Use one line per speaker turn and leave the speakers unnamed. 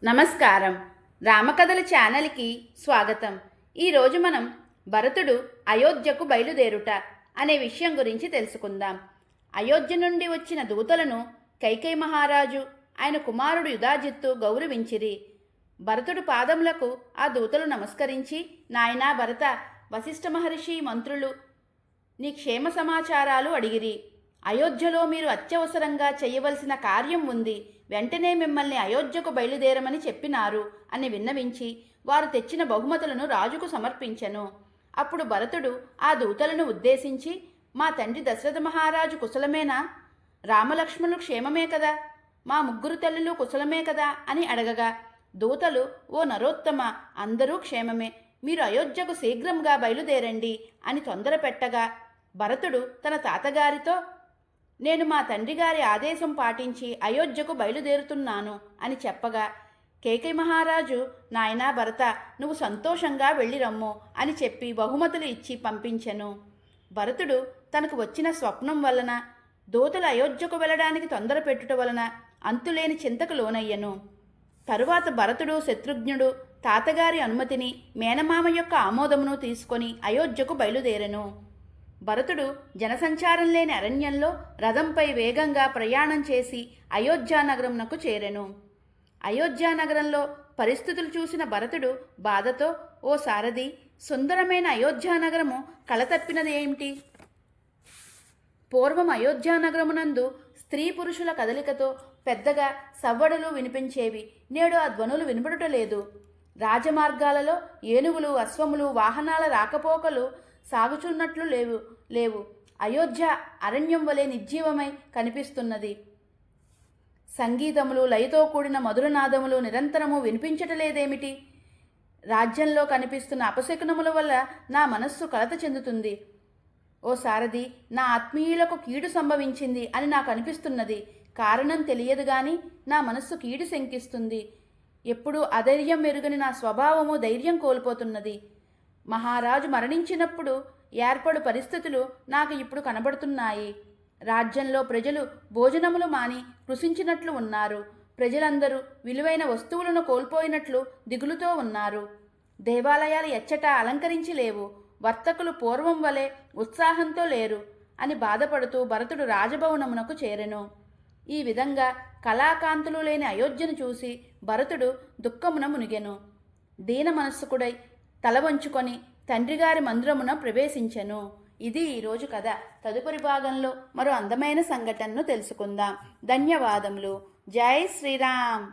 నమస్కారం. రామకథల ఛానల్కి స్వాగతం. ఈరోజు మనం భరతుడు అయోధ్యకు బయలుదేరుట అనే విషయం గురించి తెలుసుకుందాం. అయోధ్య నుండి వచ్చిన దూతలను కైకేయి మహారాజు ఆయన కుమారుడు యుధాజిత్తు గౌరవించిరి. భరతుడు పాదములకు ఆ దూతలు నమస్కరించి, నాయనా భరత, వశిష్ఠ మహర్షి మంత్రులు నీ క్షేమ సమాచారాలు అడిగిరి. అయోధ్యలో మీరు అత్యవసరంగా చేయవలసిన కార్యం ఉంది, వెంటనే మిమ్మల్ని అయోధ్యకు బయలుదేరమని చెప్పినారు అని విన్నవించి వారు తెచ్చిన బహుమతులను రాజుకు సమర్పించెను. అప్పుడు భరతుడు ఆ దూతలను ఉద్దేశించి, మా తండ్రి దశరథ మహారాజు కుశలమేనా? రామలక్ష్మణులు క్షేమమే కదా? మా ముగ్గురు తల్లులు కుశలమే కదా అని అడగగా, దూతలు, ఓ నరోత్తమ, అందరూ క్షేమమే, మీరు అయోధ్యకు శీఘ్రంగా బయలుదేరండి అని తొందర పెట్టగా, భరతుడు తన తాతగారితో, నేను మా తండ్రిగారి ఆదేశం పాటించి అయోధ్యకు బయలుదేరుతున్నాను అని చెప్పగా, కైకేయి మహారాజు, నాయనా భరత, నువ్వు సంతోషంగా వెళ్ళిరమ్ము అని చెప్పి బహుమతులు ఇచ్చి పంపించెను. భరతుడు తనకు వచ్చిన స్వప్నం వలన, దూతలు అయోధ్యకు వెళ్ళడానికి తొందర పెట్టుట వలన అంతులేని చింతకు లోనయ్యను. తరువాత భరతుడు శత్రుఘ్నుడు తాతగారి అనుమతిని, మేనమామ యొక్క ఆమోదమును తీసుకొని అయోధ్యకు బయలుదేరెను. భరతుడు జనసంచారం లేని అరణ్యంలో రథంపై వేగంగా ప్రయాణం చేసి అయోధ్యానగరంనకు చేరెను. అయోధ్యానగరంలో పరిస్థితులు చూసిన భరతుడు బాధతో, ఓ సారథి, సుందరమైన అయోధ్యానగరము కళతప్పినది ఏమిటి? పూర్వం అయోధ్యానగరమునందు స్త్రీ పురుషుల కదలికతో పెద్దగా సవ్వడులు వినిపించేవి. నేడు ఆ ధ్వనులు వినపడుటలేదు. రాజమార్గాలలో ఏనుగులు, అశ్వములు, వాహనాల రాకపోకలు సాగుచున్నట్లు లేవు. అయోధ్య అరణ్యం వలె నిర్జీవమై కనిపిస్తున్నది. సంగీతములు, లయతో కూడిన మధురనాదములు నిరంతరము వినిపించటలేదేమిటి? రాజ్యంలో కనిపిస్తున్న అపశకునముల వల్ల నా మనస్సు కలత చెందుతుంది. ఓ సారథి, నా ఆత్మీయులకు కీడు సంభవించింది అని నాకు అనిపిస్తున్నది. కారణం తెలియదు గాని నా మనస్సు కీడు శంకిస్తుంది. ఎప్పుడూ అధైర్యం మెరుగని నా స్వభావము ధైర్యం కోల్పోతున్నది. మహారాజు మరణించినప్పుడు ఏర్పడు పరిస్థితులు నాకు ఇప్పుడు కనబడుతున్నాయి. రాజ్యంలో ప్రజలు భోజనములు మాని కృషించినట్లు ఉన్నారు. ప్రజలందరూ విలువైన వస్తువులను కోల్పోయినట్లు దిగులుతో ఉన్నారు. దేవాలయాలు ఎచ్చట అలంకరించి లేవు. వర్తకులు పూర్వం వలె ఉత్సాహంతో లేరు అని బాధపడుతూ భరతుడు రాజభవనమునకు చేరెను. ఈ విధంగా కళాకాంతులు లేని అయోధ్యను చూసి భరతుడు దుఃఖమున మునిగెను. దీన మనస్సుకుడై తల వంచుకొని తండ్రిగారి మందిరమున ప్రవేశించెను. ఇది ఈరోజు కథ. తదుపరి భాగంలో మరో అందమైన సంఘటనను తెలుసుకుందాం. ధన్యవాదములు. జై శ్రీరామ్.